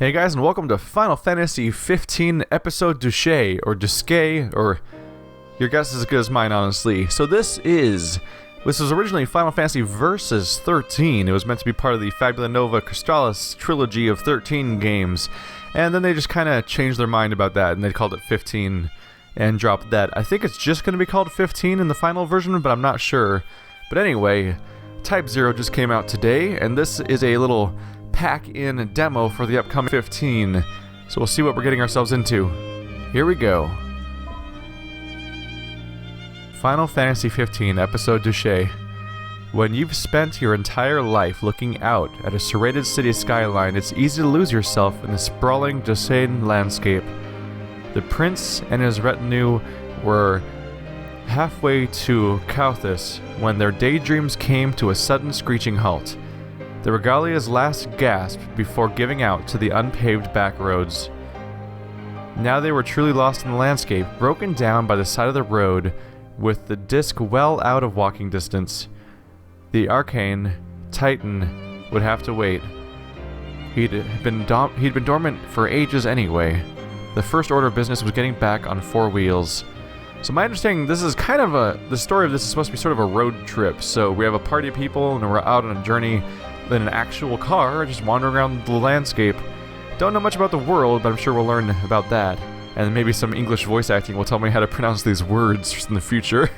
Hey guys, and welcome to Final Fantasy XV Episode Duscae, or your guess is as good as mine, honestly. So this was originally Final Fantasy Versus XIII. It was meant to be part of the Fabula Nova Crystallis trilogy of 13 games, and then they just kind of changed their mind about that, and they called it 15 and dropped that. I think it's just going to be called 15 in the final version, but I'm not sure. But anyway, Type 0 just came out today, and this is a little pack-in demo for the upcoming 15. So we'll see what we're getting ourselves into. Here we go. Final Fantasy XV Episode Duscae. When you've spent your entire life looking out at a serrated city skyline, it's easy to lose yourself in the sprawling Duscae landscape. The prince and his retinue were halfway to Kauthus when their daydreams came to a sudden screeching halt. The Regalia's last gasp before giving out to the unpaved back roads. Now they were truly lost in the landscape, broken down by the side of the road, with the disc well out of walking distance. The arcane Titan would have to wait. He'd been dormant for ages anyway. The first order of business was getting back on four wheels. So my understanding, this is kind of the story of this is supposed to be sort of a road trip. So we have a party of people and we're out on a journey in an actual car, just wandering around the landscape. Don't know much about the world, but I'm sure we'll learn about that. And maybe some English voice acting will tell me how to pronounce these words in the future.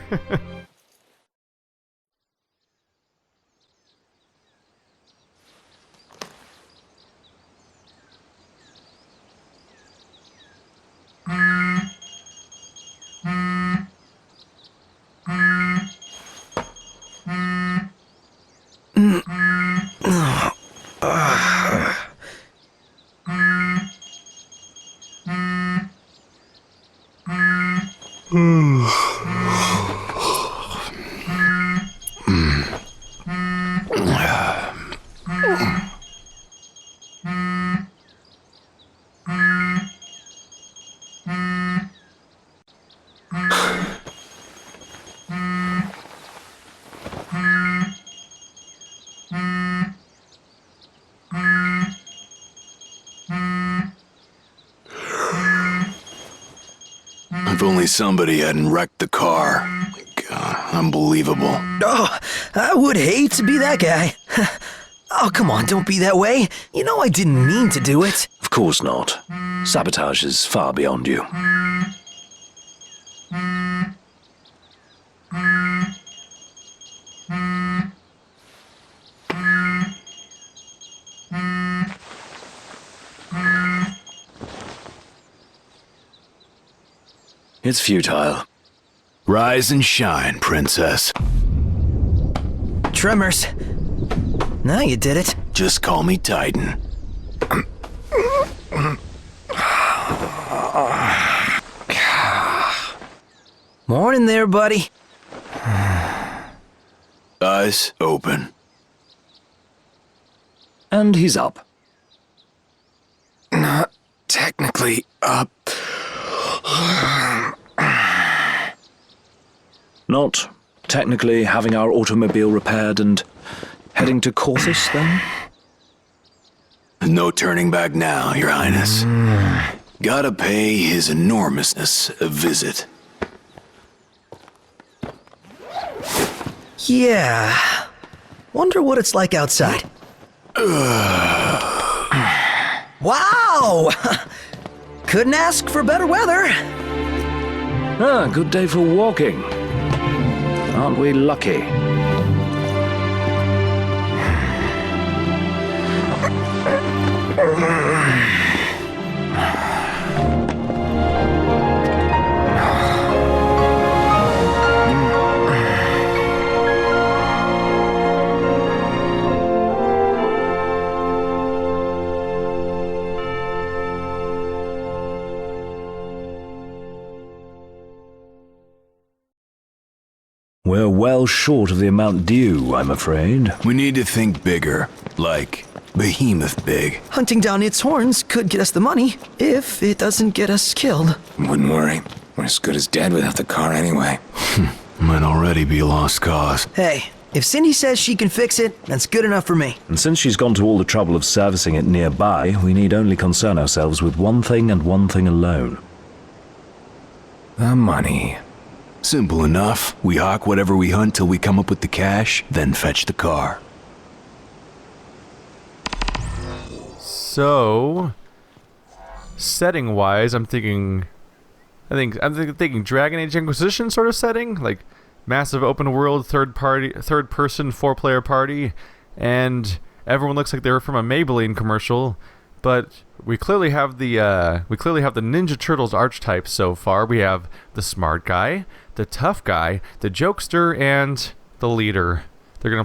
If only somebody hadn't wrecked the car. God, unbelievable. Oh, I would hate to be that guy. Oh, come on, don't be that way. You know I didn't mean to do it. Of course not. Sabotage is far beyond you. It's futile. Rise and shine, princess. Tremors. Now you did it. Just call me Titan. Morning there, buddy. Eyes open. And he's up. Not technically up. Not technically having our automobile repaired and heading to Kauthus, then? No turning back now, Your Highness. Gotta pay his enormousness a visit. Yeah. Wonder what it's like outside. Wow! Couldn't ask for better weather. Ah, good day for walking. Aren't we lucky? We're well short of the amount due, I'm afraid. We need to think bigger, like Behemoth big. Hunting down its horns could get us the money, if it doesn't get us killed. Wouldn't worry. We're as good as dead without the car anyway. Might already be a lost cause. Hey, If Cindy says she can fix it, that's good enough for me. And since she's gone to all the trouble of servicing it nearby, we need only concern ourselves with one thing and one thing alone. The money. Simple enough. We hawk whatever we hunt till we come up with the cash, then fetch the car. So, setting-wise, I'm thinking Dragon Age Inquisition sort of setting, like massive open-world third-person, four-player party, and everyone looks like they were from a Maybelline commercial. But we clearly have the Ninja Turtles archetypes so far. We have the smart guy, the tough guy, the jokester, and the leader. We're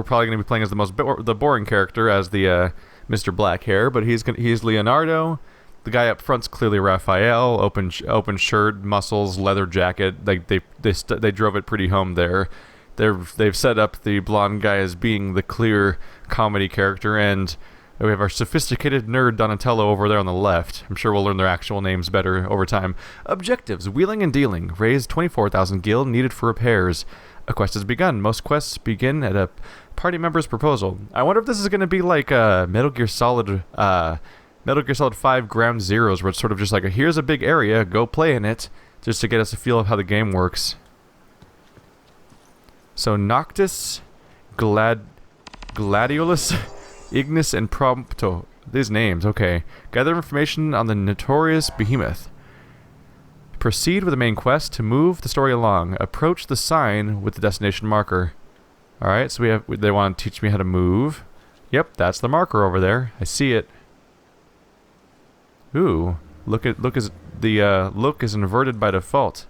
probably gonna be playing as the boring character, as the Mr. Black Hair, but he's Leonardo. The guy up front's clearly Raphael. Open shirt, muscles, leather jacket. Like they drove it pretty home there. They've set up the blonde guy as being the clear comedy character, and we have our sophisticated nerd Donatello over there on the left. I'm sure we'll learn their actual names better over time. Objectives: wheeling and dealing. Raise 24,000 gil needed for repairs. A quest has begun. Most quests begin at a party member's proposal. I wonder if this is going to be like Metal Gear Solid 5 Ground Zeroes, where it's sort of just like here's a big area, go play in it, just to get us a feel of how the game works. So Noctis, Gladiolus, Ignis, and Prompto. These names, okay. Gather information on the notorious Behemoth. Proceed with the main quest to move the story along. Approach the sign with the destination marker. Alright, so they want to teach me how to move. Yep, that's the marker over there. I see it. Ooh, look is inverted by default.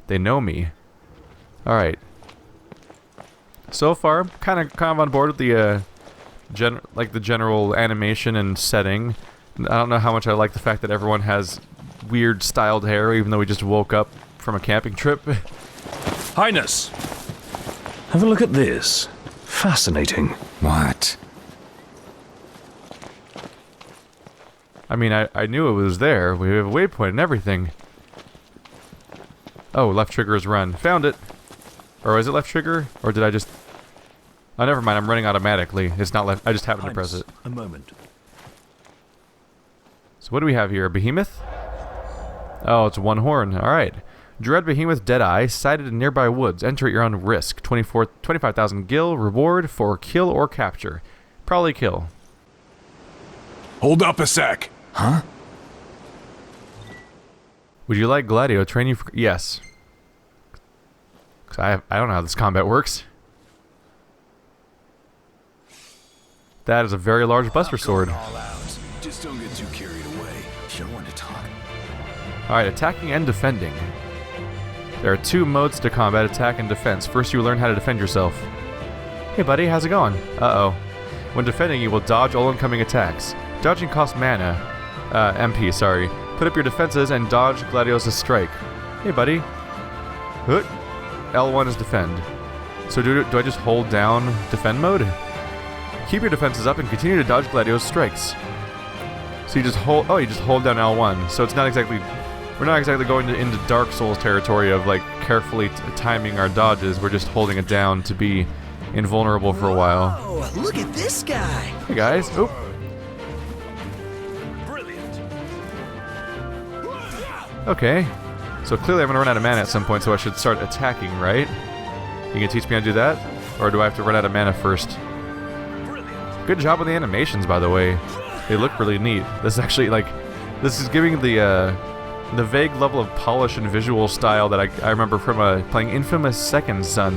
They know me. Alright. So far, kind of on board with the the general animation and setting. I don't know how much I like the fact that everyone has weird styled hair, even though we just woke up from a camping trip. Highness! Have a look at this. Fascinating. What? I mean, I knew it was there. We have a waypoint and everything. Oh, left trigger is run. Found it! Or is it left trigger? Or did I just... Oh, never mind. I'm running automatically. It's not left. I just happened to press it. A moment. So what do we have here? A behemoth? Oh, it's one horn. Alright. Dread Behemoth Deadeye, sighted in nearby woods. Enter at your own risk. 25,000 gil. Reward for kill or capture. Probably kill. Hold up a sec. Huh? Would you like Gladio train you for... Yes. Because I don't know how this combat works. That is a very large Buster Sword. Just don't get too carried away. Sure want to talk. Alright, attacking and defending. There are two modes to combat: attack and defense. First, you learn how to defend yourself. Hey buddy, how's it going? Uh-oh. When defending, you will dodge all incoming attacks. Dodging costs mana. MP, sorry. Put up your defenses and dodge Gladio's strike. Hey buddy. Hoot. L1 is defend. So do I just hold down defend mode? Keep your defenses up and continue to dodge Gladio's strikes. So you just hold down L1. So it's not exactly, we're not exactly going into Dark Souls territory of like carefully timing our dodges. We're just holding it down to be invulnerable for a while. Oh, look at this guy. Hey guys. Oop. Brilliant. Okay. So clearly I'm gonna run out of mana at some point, so I should start attacking, right? You can teach me how to do that? Or do I have to run out of mana first? Good job with the animations, by the way. They look really neat. This is actually, like, this is giving the vague level of polish and visual style that I remember from playing Infamous Second Son,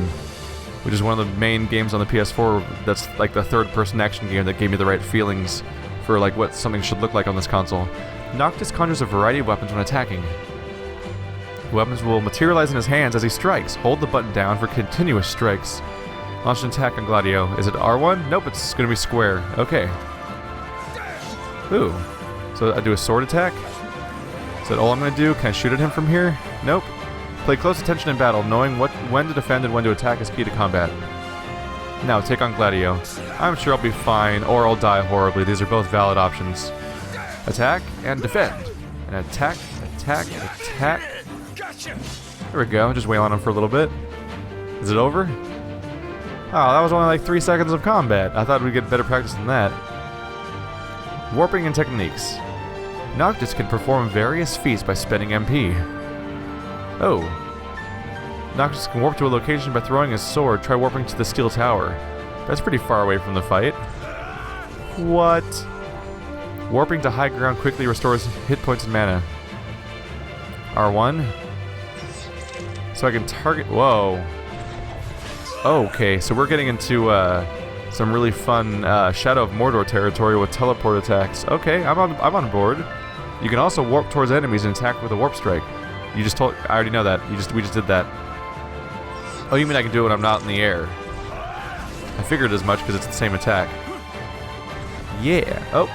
which is one of the main games on the PS4 that's like the third-person action game that gave me the right feelings for like what something should look like on this console. Noctis conjures a variety of weapons when attacking. Weapons will materialize in his hands as he strikes. Hold the button down for continuous strikes. Launch an attack on Gladio. Is it R1? Nope, it's gonna be square. Okay. Ooh. So I do a sword attack? Is that all I'm gonna do? Can I shoot at him from here? Nope. Play close attention in battle. Knowing when to defend and when to attack is key to combat. Now, take on Gladio. I'm sure I'll be fine, or I'll die horribly. These are both valid options. Attack and defend. And attack, attack, attack. There we go. Just wail on him for a little bit. Is it over? Oh, that was only like 3 seconds of combat. I thought we'd get better practice than that. Warping and techniques. Noctis can perform various feats by spending MP. Oh. Noctis can warp to a location by throwing his sword. Try warping to the steel tower. That's pretty far away from the fight. What? Warping to high ground quickly restores hit points and mana. R1. So I can target... Whoa. Okay, so we're getting into some really fun Shadow of Mordor territory with teleport attacks. Okay, I'm on board. You can also warp towards enemies and attack with a warp strike. You just told... I already know that. We just did that. Oh, you mean I can do it when I'm not in the air? I figured as much because it's the same attack. Yeah. Oh,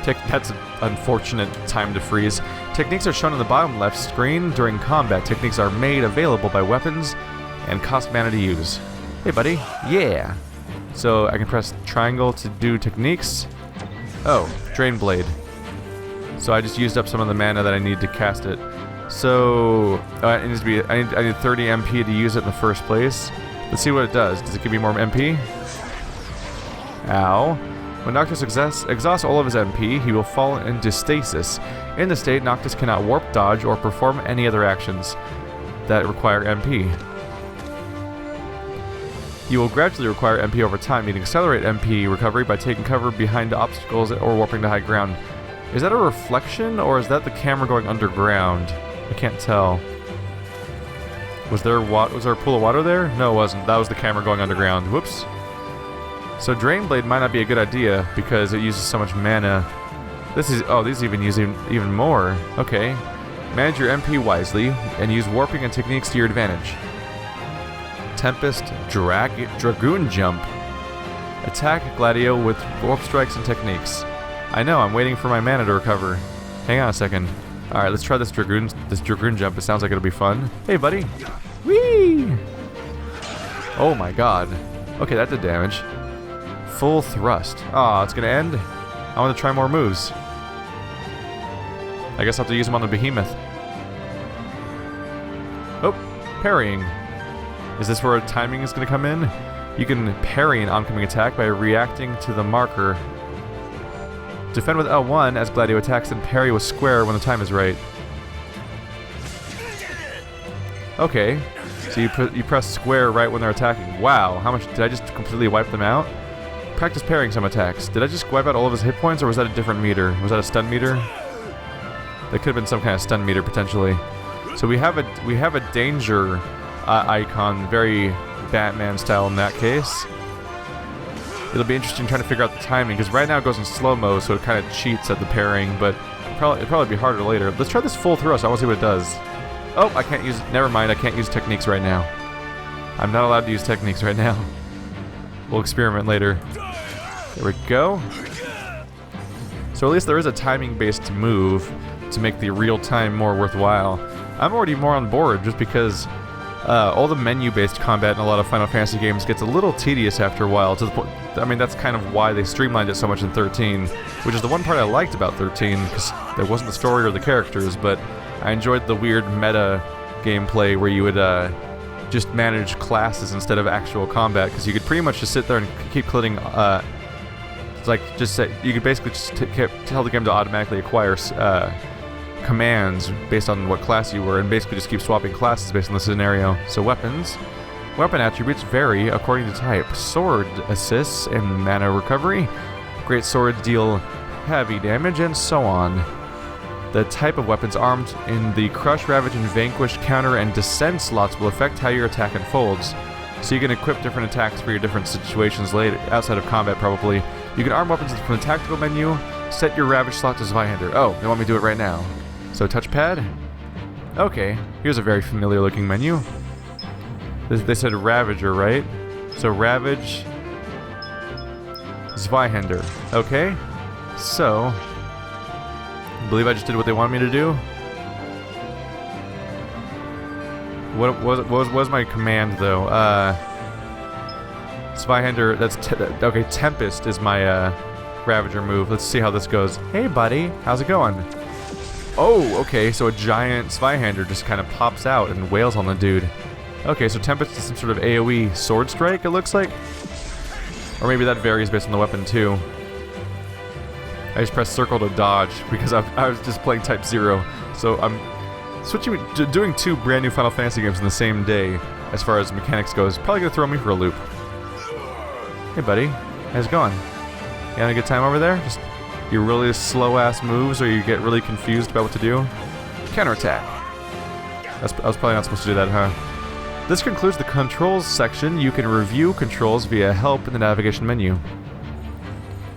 that's an unfortunate time to freeze. Techniques are shown on the bottom left screen. During combat, techniques are made available by weapons and cost mana to use. Hey, buddy. Yeah. So I can press triangle to do techniques. Oh, Drain Blade. So I just used up some of the mana that I need to cast it. So it needs to be. I need 30 MP to use it in the first place. Let's see what it does. Does it give me more MP? Ow. When Noctis exhausts all of his MP, he will fall into stasis. In the state, Noctis cannot warp, dodge, or perform any other actions that require MP. You will gradually require MP over time. You can accelerate MP recovery by taking cover behind obstacles or warping to high ground. Is that a reflection, or is that the camera going underground? I can't tell. Was there a pool of water there? No, it wasn't. That was the camera going underground. Whoops. So Drain Blade might not be a good idea because it uses so much mana. These even use even more. Okay. Manage your MP wisely and use warping and techniques to your advantage. Tempest Dragoon Jump. Attack Gladio with warp strikes and techniques. I know, I'm waiting for my mana to recover. Hang on a second. Alright, let's try this Dragoon Jump. It sounds like it'll be fun. Hey, buddy. Whee! Oh my god. Okay, that did damage. Full thrust. Aw, it's gonna end? I want to try more moves. I guess I'll have to use them on the Behemoth. Oh, parrying. Is this where timing is gonna come in? You can parry an oncoming attack by reacting to the marker. Defend with L1 as Gladio attacks, and parry with square when the time is right. Okay, so you press square right when they're attacking. Wow, how much did I just completely wipe them out? Practice parrying some attacks. Did I just wipe out all of his hit points, or was that a different meter? Was that a stun meter? That could have been some kind of stun meter potentially. So we have a danger icon, very Batman style in that case. It'll be interesting trying to figure out the timing, because right now it goes in slow-mo, so it kind of cheats at the parrying, but it'll probably be harder later. Let's try this full thrust. I want to see what it does. Oh, I can't use... Never mind, I can't use techniques right now. I'm not allowed to use techniques right now. We'll experiment later. There we go. So at least there is a timing-based move to make the real time more worthwhile. I'm already more on board, just because all the menu-based combat in a lot of Final Fantasy games gets a little tedious after a while, to the point... I mean, that's kind of why they streamlined it so much in 13, which is the one part I liked about 13, because there wasn't the story or the characters, but I enjoyed the weird meta gameplay where you would just manage classes instead of actual combat, because you could pretty much just sit there and keep clicking, you could basically just tell the game to automatically acquire commands based on what class you were, and basically just keep swapping classes based on the scenario. So weapons. Weapon attributes vary according to type. Sword assists and mana recovery. Great swords deal heavy damage, and so on. The type of weapons armed in the Crush, Ravage, and Vanquish, Counter, and Descend slots will affect how your attack unfolds. So you can equip different attacks for your different situations later, outside of combat probably. You can arm weapons from the tactical menu. Set your Ravage slot to Zweihander. Oh, they want me to do it right now. So touchpad? Okay, here's a very familiar looking menu. They said Ravager, right? So Ravage, Zweihander. Okay, so I believe I just did what they wanted me to do. What was my command though? Zweihander. That's okay. Tempest is my Ravager move. Let's see how this goes. Hey, buddy, how's it going? Oh, okay. So a giant Zweihander just kind of pops out and wails on the dude. Okay, so Tempest is some sort of AoE sword strike, it looks like. Or maybe that varies based on the weapon, too. I just pressed circle to dodge because I was just playing Type 0. So I'm doing 2 brand new Final Fantasy games in the same day as far as mechanics goes. Probably gonna throw me for a loop. Hey, buddy. How's it going? You having a good time over there? Just your really slow-ass moves or you get really confused about what to do? Counterattack. I was probably not supposed to do that, huh? This concludes the controls section. You can review controls via help in the navigation menu.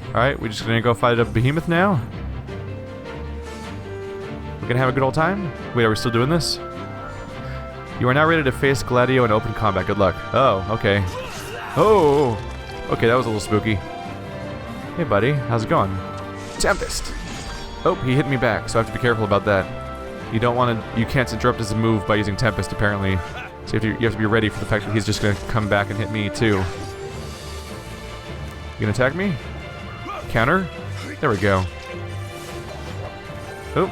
Alright, we're just gonna go fight a behemoth now? We're gonna have a good old time? Wait, are we still doing this? You are now ready to face Gladio in open combat. Good luck. Oh, okay. Oh! Okay, that was a little spooky. Hey, buddy. How's it going? Tempest! Oh, he hit me back, so I have to be careful about that. You don't want to... You can't interrupt his move by using Tempest, apparently. So you have to be ready for the fact that he's just gonna come back and hit me, too. You gonna attack me? Counter? There we go. Oh.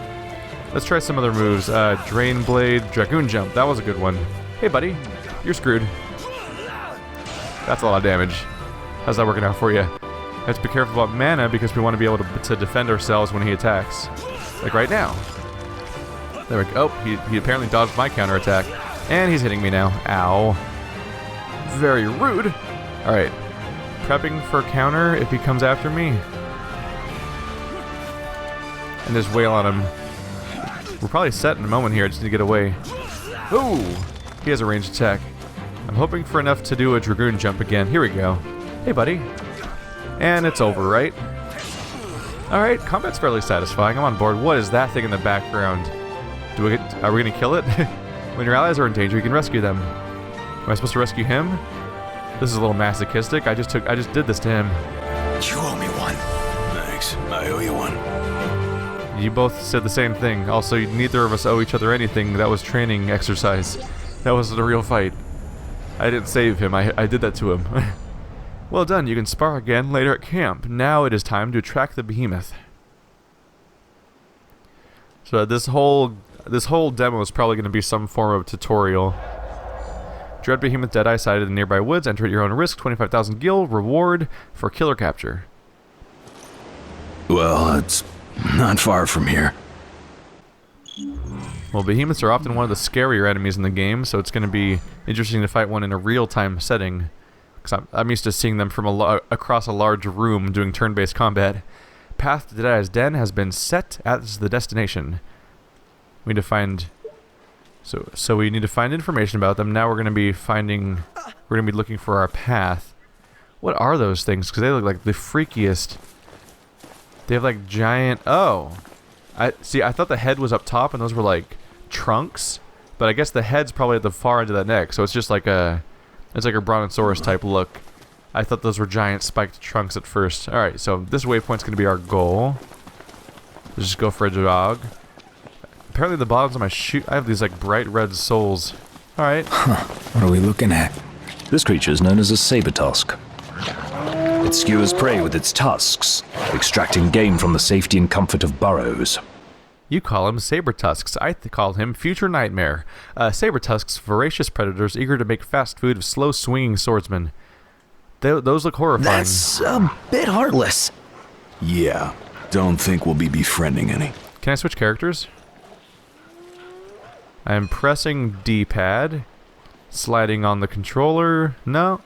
Let's try some other moves. Drain Blade, Dragoon Jump. That was a good one. Hey, buddy. You're screwed. That's a lot of damage. How's that working out for you? I have to be careful about mana because we want to be able to defend ourselves when he attacks. Like right now. There we go. Oh, he apparently dodged my counterattack. And he's hitting me now. Ow. Very rude. Alright. Prepping for counter if he comes after me. And just wail on him. We're probably set in a moment here. I just need to get away. Ooh! He has a ranged attack. I'm hoping for enough to do a Dragoon Jump again. Here we go. Hey, buddy. And it's over, right? Alright, combat's fairly satisfying. I'm on board. What is that thing in the background? Are we gonna kill it? When your allies are in danger, you can rescue them. Am I supposed to rescue him? This is a little masochistic. I just did this to him. You owe me one. Thanks. I owe you one. You both said the same thing. Also, neither of us owe each other anything. That was training exercise. That wasn't a real fight. I didn't save him. I did that to him. Well done. You can spar again later at camp. Now it is time to track the behemoth. So this whole demo is probably going to be some form of tutorial. Dread Behemoth Deadeye sighted in the nearby woods. Enter at your own risk. 25,000 gil. Reward for killer capture. Well, it's not far from here. Well, behemoths are often one of the scarier enemies in the game, so it's going to be interesting to fight one in a real-time setting. Because I'm used to seeing them from across a large room doing turn-based combat. Path to Deadeye's Den has been set as the destination. We need to find... So we need to find information about them. Now we're going to be looking for our path. What are those things? Because they look like the freakiest. They have like giant... Oh! I thought the head was up top and those were like trunks. But I guess the head's probably at the far end of that neck. So it's just like a... It's like a Brontosaurus type look. I thought those were giant spiked trunks at first. Alright, so this waypoint's going to be our goal. Let's just go for a jog. Apparently the bottoms of my shoe... I have these like bright red soles. Alright. Huh. What are we looking at? This creature is known as a saber tusk. It skewers prey with its tusks, extracting game from the safety and comfort of burrows. You call him saber tusks. I call him future nightmare. Saber tusks, voracious predators eager to make fast food of slow swinging swordsmen. Those look horrifying. That's a bit heartless. Yeah. Don't think we'll be befriending any. Can I switch characters? I'm pressing D-pad, sliding on the controller. No.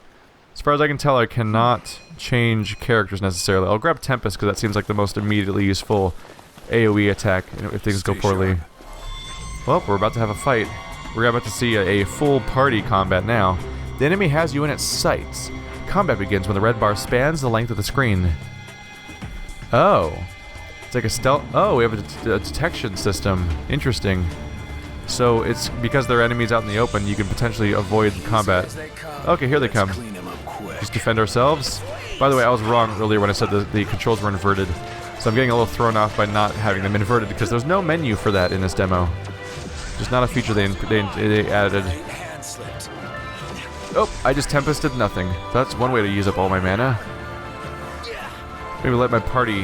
As far as I can tell, I cannot change characters necessarily. I'll grab Tempest because that seems like the most immediately useful AoE attack if things go poorly. Well, we're about to have a fight. We're about to see a full party combat now. The enemy has you in its sights. Combat begins when the red bar spans the length of the screen. Oh. It's like a stealth... Oh, we have a detection system. Interesting. So it's because they're enemies out in the open, you can potentially avoid combat. Okay, here they come. Just defend ourselves. By the way, I was wrong earlier when I said the controls were inverted. So I'm getting a little thrown off by not having them inverted because there's no menu for that in this demo. Just not a feature they added. Oh, I just tempested nothing. That's one way to use up all my mana. Maybe let my party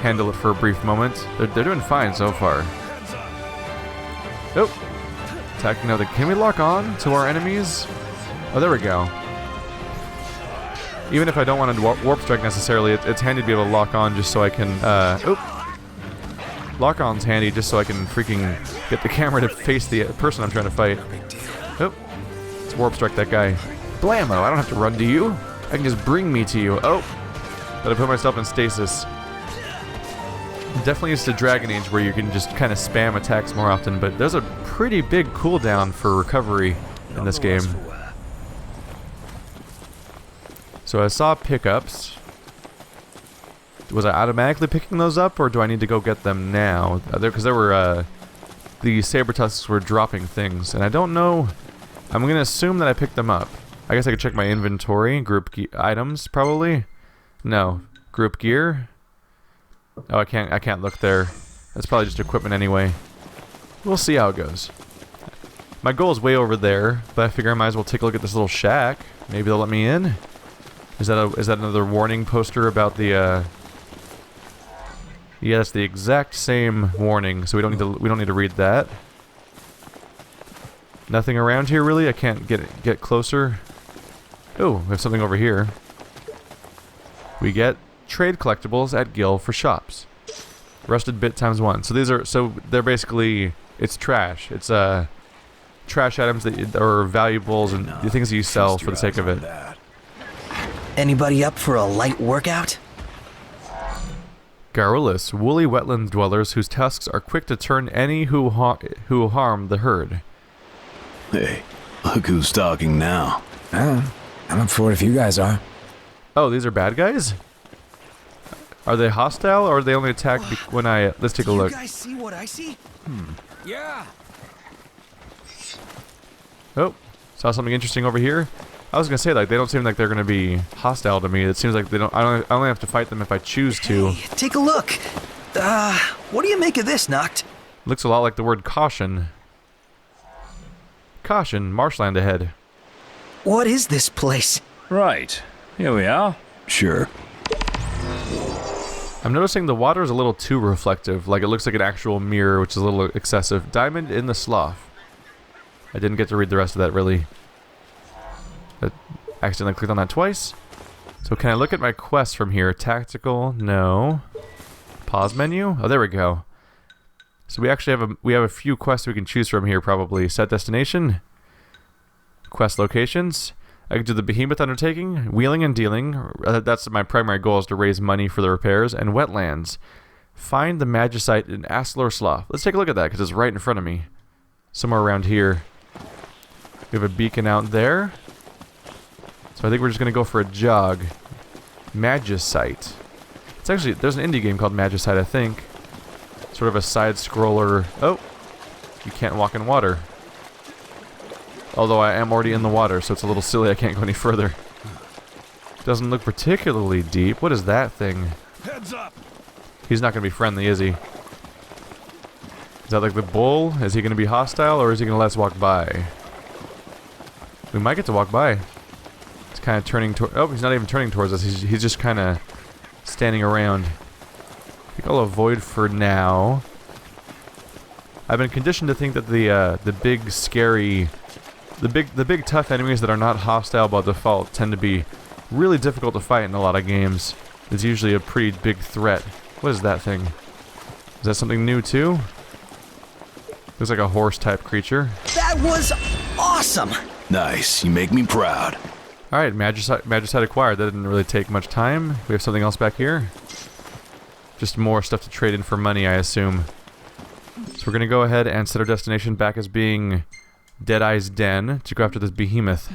handle it for a brief moment. They're doing fine so far. Oh, attacking now. Can we lock on to our enemies? Oh, there we go. Even if I don't want to warp strike necessarily, it's handy to be able to lock on just so I can, lock on's handy just so I can freaking get the camera to face the person I'm trying to fight. Oh, let's warp strike that guy. Blammo, I don't have to run to you. I can just bring me to you. Oh, but I put myself in stasis. Definitely used to Dragon Age where you can just kind of spam attacks more often, but there's a pretty big cooldown for recovery in this game. So I saw pickups. Was I automatically picking those up, or do I need to go get them now? Because there were, the saber tusks were dropping things, and I don't know. I'm gonna assume that I picked them up. I guess I could check my inventory, group items, probably. No, group gear. Oh, I can't look there. That's probably just equipment anyway. We'll see how it goes. My goal is way over there, but I figure I might as well take a look at this little shack. Maybe they'll let me in. Is that another warning poster about the yeah, it's the exact same warning, so we don't need to read that. Nothing around here really. I can't get closer. Oh, we have something over here. We get trade collectibles at Gil for shops. Rusted bit ×1. So they're basically, it's trash. It's trash items that are valuables and the things that you sell for the sake of it. Anybody up for a light workout? Garrulous Wooly wetland dwellers whose tusks are quick to turn any who harm the herd. Hey, look who's talking now. I'm up for it if you guys are. Oh, these are bad guys? Are they hostile, or are they only attack when I... Let's take a look. You guys see what I see? Yeah. Oh, saw something interesting over here. I was gonna say, like, they don't seem like they're gonna be hostile to me. It seems like they don't... I only have to fight them if I choose to. Hey, take a look. What do you make of this, Noct? Looks a lot like the word caution. Caution, marshland ahead. What is this place? Right, here we are. Sure. I'm noticing the water is a little too reflective, like it looks like an actual mirror, which is a little excessive. Diamond in the slough. I didn't get to read the rest of that, really. I accidentally clicked on that twice. So can I look at my quests from here? Tactical, no. Pause menu? Oh, there we go. So we actually have a few quests we can choose from here, probably. Set destination. Quest locations. I can do the Behemoth Undertaking, Wheeling and Dealing. That's my primary goal, is to raise money for the repairs. And Wetlands. Find the Magicite in Astlor Slough. Let's take a look at that, because it's right in front of me. Somewhere around here. We have a beacon out there. So I think we're just going to go for a jog. Magicite. It's actually, there's an indie game called Magicite, I think. Sort of a side-scroller. Oh! You can't walk in water. Although I am already in the water, so it's a little silly I can't go any further. Doesn't look particularly deep. What is that thing? Heads up. He's not going to be friendly, is he? Is that like the bull? Is he going to be hostile, or is he going to let us walk by? We might get to walk by. He's kind of turning toward... Oh, he's not even turning towards us. He's just kind of standing around. I think I'll avoid for now. I've been conditioned to think that the big, scary... The big tough enemies that are not hostile by default tend to be really difficult to fight in a lot of games. It's usually a pretty big threat. What is that thing? Is that something new too? Looks like a horse-type creature. That was awesome! Nice, you make me proud. Alright, Magicite acquired. That didn't really take much time. We have something else back here. Just more stuff to trade in for money, I assume. So we're gonna go ahead and set our destination back as being Deadeye's Den to go after this behemoth.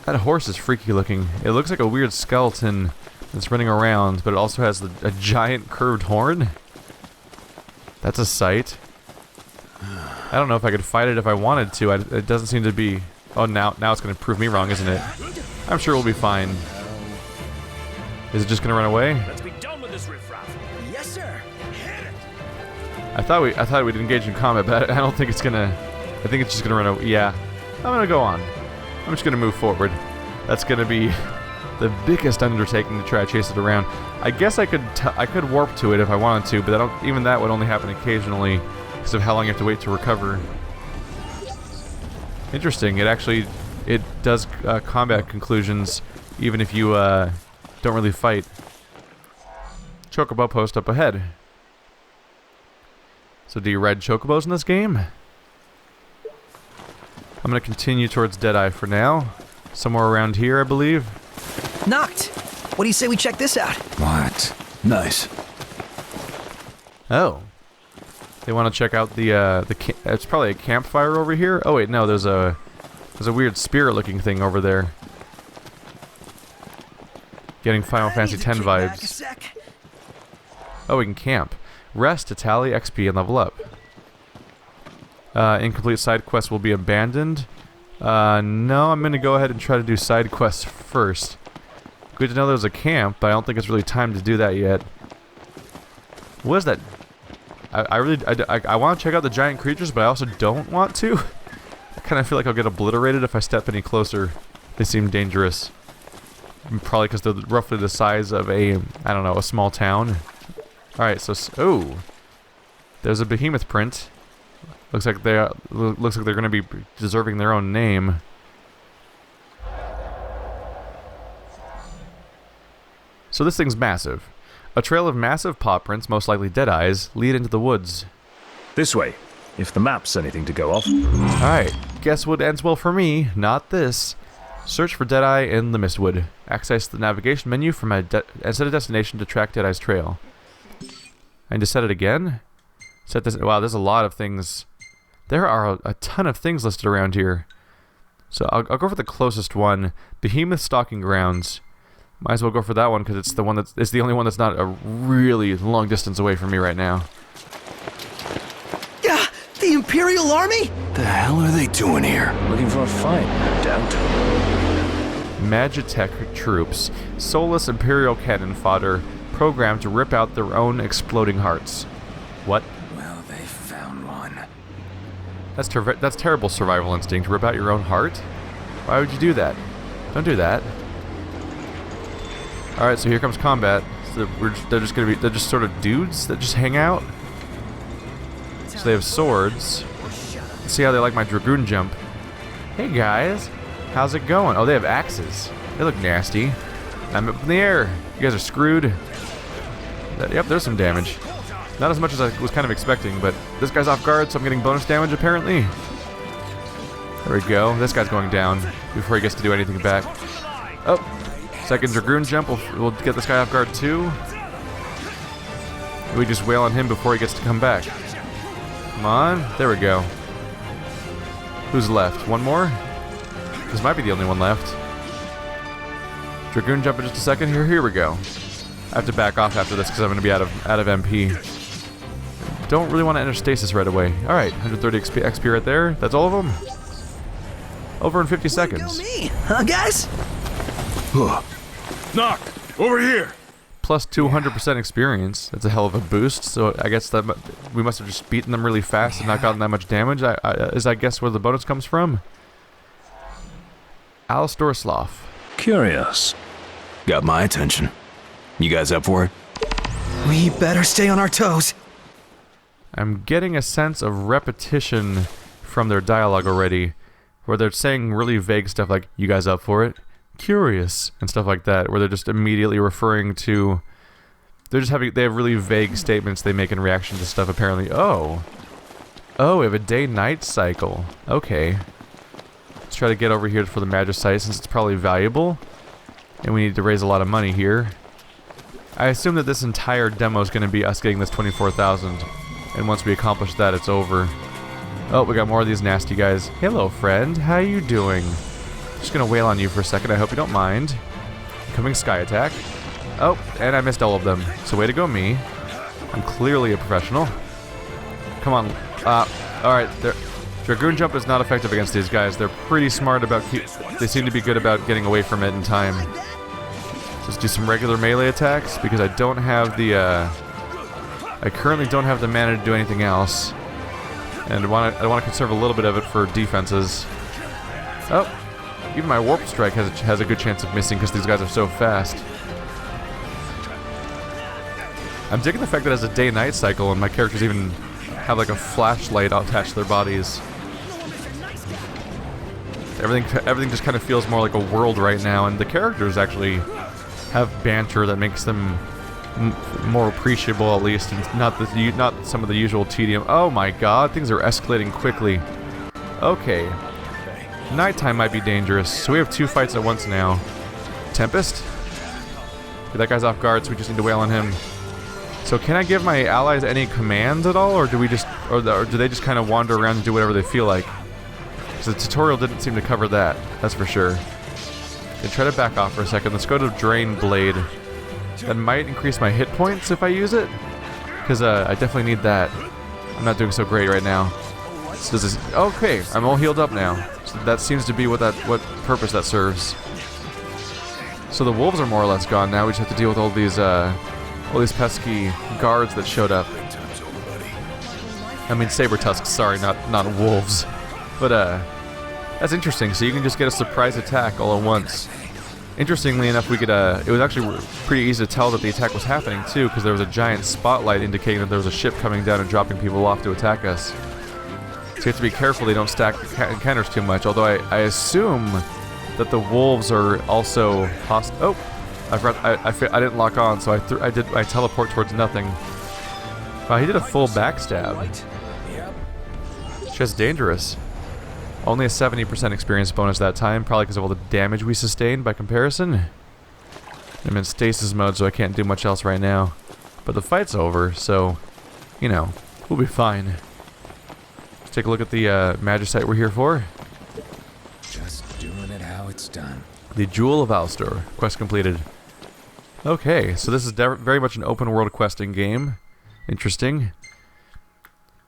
That horse is freaky looking. It looks like a weird skeleton that's running around, but it also has a giant curved horn. That's a sight. I don't know if I could fight it if I wanted to. It doesn't seem to be... Oh, now it's going to prove me wrong, isn't it? I'm sure we'll be fine. Is it just going to run away? Let's be done with this riffraff. Yes, sir. I thought we'd engage in combat, but I don't think it's gonna... I think it's just gonna run away. Yeah. I'm gonna go on. I'm just gonna move forward. That's gonna be the biggest undertaking to try to chase it around. I guess I could warp to it if I wanted to, but even that would only happen occasionally. because of how long you have to wait to recover. Interesting. It does combat conclusions even if you don't really fight. Chocobo post up ahead. So do you ride chocobos in this game? I'm gonna continue towards Deadeye for now. Somewhere around here, I believe. Knocked! What do you say we check this out? What? Nice. Oh. They want to check out it's probably a campfire over here. Oh wait, no, there's a weird spirit-looking thing over there. Getting Final Fantasy X vibes. Oh, we can camp. Rest to tally XP and level up. Incomplete side quests will be abandoned. No, I'm gonna go ahead and try to do side quests first. Good to know there's a camp, but I don't think it's really time to do that yet. What is that? I want to check out the giant creatures, but I also don't want to. I kind of feel like I'll get obliterated if I step any closer. They seem dangerous. Probably because they're roughly the size of I don't know, a small town. Alright, so... Oh! There's a Behemoth Print. Looks like they're going to be deserving their own name. So this thing's massive. A trail of massive paw prints, most likely Deadeye's, lead into the woods. This way, if the map's anything to go off. Alright, guess what ends well for me, not this. Search for Deadeye in the Mistwood. Access the navigation menu from and set a destination to track Deadeye's trail. I need to set it again? Set this. Wow, there's a lot of things. There are a ton of things listed around here. So I'll go for the closest one. Behemoth Stalking Grounds. Might as well go for that one because it's the only one that's not a really long distance away from me right now. Yeah, the Imperial Army? The hell are they doing here? Looking for a fight, no doubt. Magitech troops. Soulless Imperial cannon fodder. Programmed to rip out their own exploding hearts. What? Well, they found one. That's terrible survival instinct. Rip out your own heart? Why would you do that? Don't do that. Alright, so here comes combat. So they're just sort of dudes that just hang out. So they have swords. Let's see how they like my Dragoon jump. Hey guys, how's it going? Oh, they have axes. They look nasty. I'm up in the air. You guys are screwed. Yep, there's some damage. Not as much as I was kind of expecting, but this guy's off guard, so I'm getting bonus damage apparently. There we go. This guy's going down before he gets to do anything back. Oh, second Dragoon jump will get this guy off guard too. We just wail on him before he gets to come back. Come on. There we go. Who's left? One more? This might be the only one left. Dragoon jump in just a second. Here we go. I have to back off after this because I'm going to be out of MP. Don't really want to enter stasis right away. Alright, 130 XP right there. That's all of them? Over in 50 seconds. Go me, huh guys? Knock! Over here! Plus 200% experience. That's a hell of a boost. So I guess that we must have just beaten them really fast and not gotten that much damage. I guess where the bonus comes from. Alistor Sloth. Curious. Got my attention. You guys up for it? We better stay on our toes. I'm getting a sense of repetition from their dialogue already, where they're saying really vague stuff like, you guys up for it? Curious, and stuff like that, where they're just immediately referring to... they have really vague statements they make in reaction to stuff apparently. Oh, we have a day-night cycle. Okay. Let's try to get over here for the Magicite since it's probably valuable. And we need to raise a lot of money here. I assume that this entire demo is going to be us getting this 24,000. And once we accomplish that, it's over. Oh, we got more of these nasty guys. Hello, friend. How you doing? Just going to wail on you for a second. I hope you don't mind. Incoming Sky Attack. Oh, and I missed all of them. So way to go, me. I'm clearly a professional. Come on. Alright. Dragoon Jump is not effective against these guys. They're pretty smart about... they seem to be good about getting away from it in time. Just do some regular melee attacks, because I don't have the, I currently don't have the mana to do anything else. And I want to conserve a little bit of it for defenses. Oh, even my Warp Strike has a good chance of missing because these guys are so fast. I'm digging the fact that it has a day-night cycle and my character's even have like a flashlight attached to their bodies. Everything just kind of feels more like a world right now, and the characters actually have banter that makes them more appreciable, at least, and not some of the usual tedium. Oh my god, things are escalating quickly. Okay. Nighttime might be dangerous, so we have 2 fights at once now. Tempest? Okay, that guy's off guard, so we just need to wail on him. So can I give my allies any commands at all, or do we just, or do they just kind of wander around and do whatever they feel like? Because the tutorial didn't seem to cover that, that's for sure. Okay, try to back off for a second. Let's go to Drain Blade. That might increase my hit points if I use it, because I definitely need that. I'm not doing so great right now. So does this, okay, I'm all healed up now. So that seems to be what purpose that serves. So the wolves are more or less gone now. We just have to deal with all these pesky guards that showed up. I mean saber tusks, sorry, not wolves. But that's interesting. So you can just get a surprise attack all at once. Interestingly enough, we could it was actually pretty easy to tell that the attack was happening too, because there was a giant spotlight indicating that there was a ship coming down and dropping people off to attack us. So you have to be careful they don't stack encounters too much, although I assume that the wolves are also hostile. Oh! I didn't lock on, so I teleport towards nothing. Wow, he did a full backstab. Just dangerous. Only a 70% experience bonus that time, probably because of all the damage we sustained by comparison. I'm in stasis mode, so I can't do much else right now. But the fight's over, so, you know, we'll be fine. Let's take a look at the Magicite we're here for. Just doing it how it's done. The Jewel of Alstor. Quest completed. Okay, so this is very much an open world questing game. Interesting.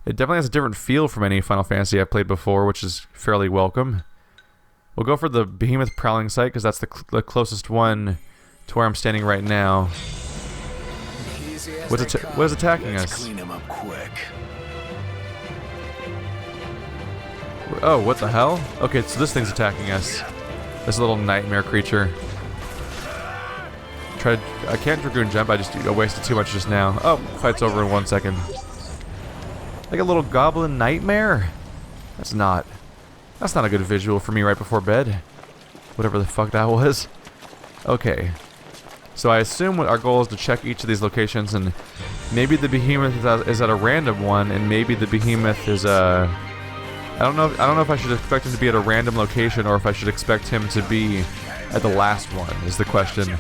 It definitely has a different feel from any Final Fantasy I've played before, which is fairly welcome. We'll go for the Behemoth Prowling Site, because that's the closest one to where I'm standing right now. What is attacking us? Clean him up quick. Oh, what the hell? Okay, so this thing's attacking us. This little nightmare creature. I can't Dragoon Jump, I just wasted too much just now. Oh, fight's over in 1 second. Like a little goblin nightmare? That's not a good visual for me right before bed. Whatever the fuck that was. Okay. So I assume what our goal is to check each of these locations, and maybe the Behemoth is at a random one, and maybe the Behemoth is I don't know if I should expect him to be at a random location, or if I should expect him to be at the last one, is the question.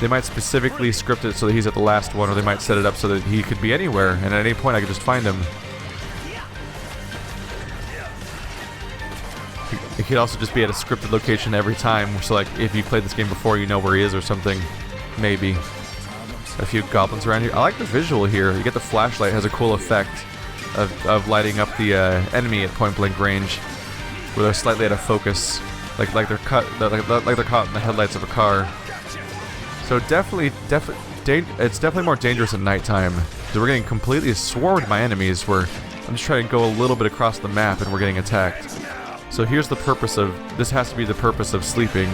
They might specifically script it so that he's at the last one, or they might set it up so that he could be anywhere, and at any point I could just find him. It could also just be at a scripted location every time, so like if you played this game before, you know where he is or something. Maybe. A few goblins around here. I like the visual here. You get the flashlight, it has a cool effect of lighting up the enemy at point blank range, where they're slightly out of focus, like they're caught in the headlights of a car. So it's definitely more dangerous at nighttime. So we're getting completely swarmed by enemies, where I'm just trying to go a little bit across the map and we're getting attacked. So here's the purpose of this. Has to be the purpose of sleeping,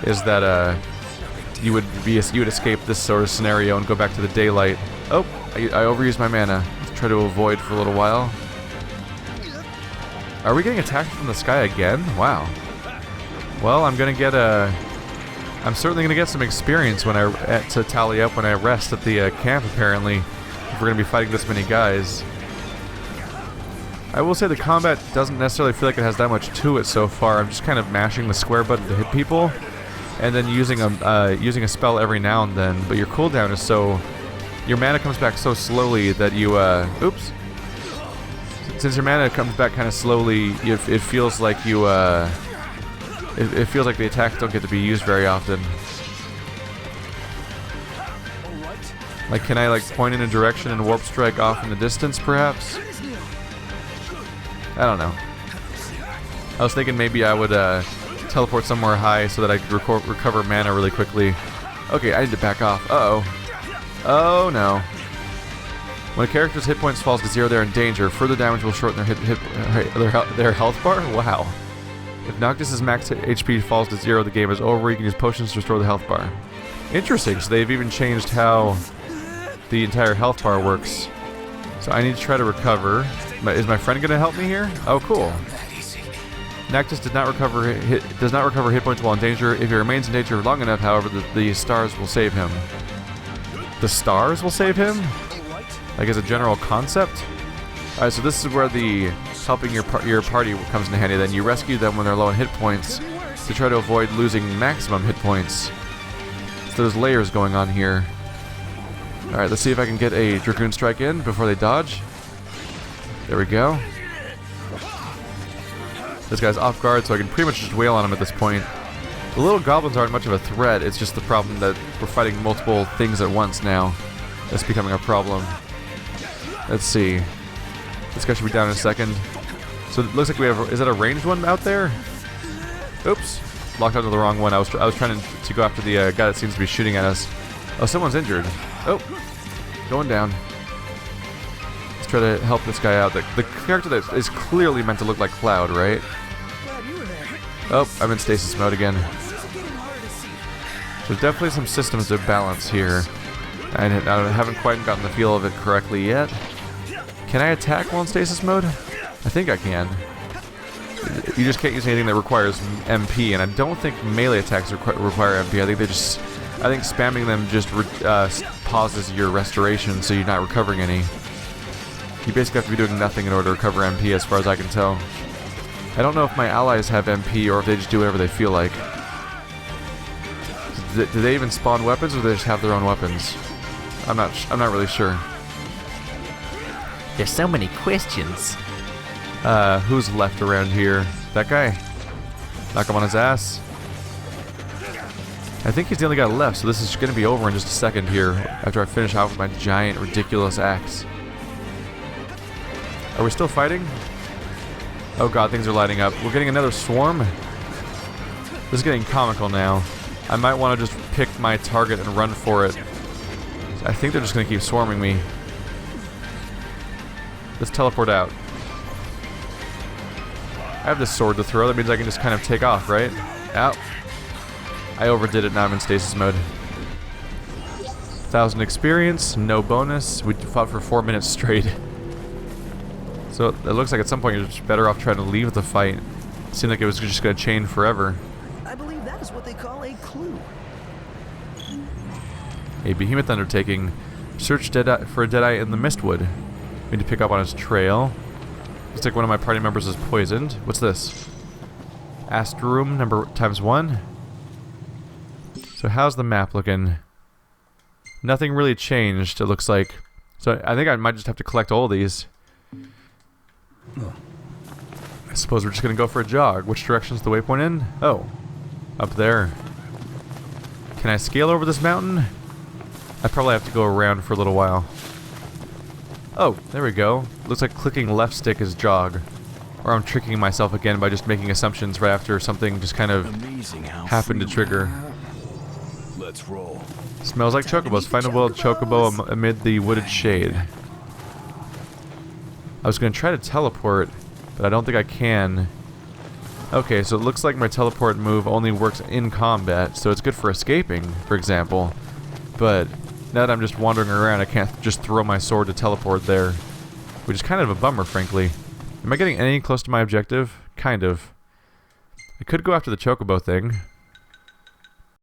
is that you would escape this sort of scenario and go back to the daylight. Oh, I overused my mana. Let's try to avoid for a little while. Are we getting attacked from the sky again? Wow. Well, I'm certainly gonna get some experience when to tally up when I rest at the camp. Apparently, if we're gonna be fighting this many guys. I will say the combat doesn't necessarily feel like it has that much to it so far. I'm just kind of mashing the square button to hit people, and then using a spell every now and then. But your cooldown is your mana comes back so slowly that you oops. Since your mana comes back kind of slowly, it feels like it feels like the attacks don't get to be used very often. Like, can I point in a direction and warp strike off in the distance, perhaps? I don't know. I was thinking maybe I would teleport somewhere high so that I could recover mana really quickly. Okay, I need to back off. Uh-oh. Oh no. When a character's hit points falls to 0, they're in danger. Further damage will shorten their health bar? Wow. If Noctis's max HP falls to 0, the game is over. You can use potions to restore the health bar. Interesting, so they've even changed how the entire health bar works. So I need to try to recover. Is my friend gonna help me here? Oh, cool. Nactus does not recover hit points while in danger. If he remains in danger long enough, however, the stars will save him. The stars will save him? Like as a general concept? Alright, so this is where the helping your party comes in handy. Then you rescue them when they're low on hit points to try to avoid losing maximum hit points. So there's layers going on here. Alright, let's see if I can get a Dragoon Strike in before they dodge. There we go. This guy's off guard, so I can pretty much just wail on him at this point. The little goblins aren't much of a threat, it's just the problem that we're fighting multiple things at once now. That's becoming a problem. Let's see. This guy should be down in a second. So it looks like we have... Is that a ranged one out there? Oops. Locked onto the wrong one. I was trying to go after the guy that seems to be shooting at us. Oh, someone's injured. Oh. Going down. Let's try to help this guy out. The character that is clearly meant to look like Cloud, right? Oh, I'm in stasis mode again. There's definitely some systems to balance here. I haven't quite gotten the feel of it correctly yet. Can I attack while in stasis mode? I think I can. You just can't use anything that requires MP, and I don't think melee attacks require MP. I think spamming them just pauses your restoration, so you're not recovering any. You basically have to be doing nothing in order to recover MP, as far as I can tell. I don't know if my allies have MP or if they just do whatever they feel like. Do they even spawn weapons, or do they just have their own weapons? I'm not really sure. There's so many questions. Who's left around here? That guy? Knock him on his ass. I think he's the only guy left, so this is going to be over in just a second here, after I finish off with my giant, ridiculous axe. Are we still fighting? Oh god, things are lighting up. We're getting another swarm? This is getting comical now. I might want to just pick my target and run for it. I think they're just going to keep swarming me. Let's teleport out. I have this sword to throw, that means I can just kind of take off, right? Ow. I overdid it, now I'm in stasis mode. 1,000 experience, no bonus. We fought for 4 minutes straight. So it looks like at some point you're just better off trying to leave the fight. It seemed like it was just going to chain forever. I believe that is what they call a clue. A Behemoth Undertaking. Search for a Deadeye in the Mistwood. We need to pick up on his trail. Looks like one of my party members is poisoned. What's this? Astrum ×1. So how's the map looking? Nothing really changed, it looks like. So I think I might just have to collect all of these. I suppose we're just gonna go for a jog. Which direction's the waypoint in? Oh. Up there. Can I scale over this mountain? I probably have to go around for a little while. Oh, there we go. Looks like clicking left stick is jog. Or I'm tricking myself again by just making assumptions right after something just kind of happened to trigger. Let's roll. Smells like chocobos. Find a wild chocobo amid the wooded shade. I was going to try to teleport, but I don't think I can. Okay, so it looks like my teleport move only works in combat, so it's good for escaping, for example. But now that I'm just wandering around, I can't just throw my sword to teleport there. Which is kind of a bummer, frankly. Am I getting any close to my objective? Kind of. I could go after the chocobo thing.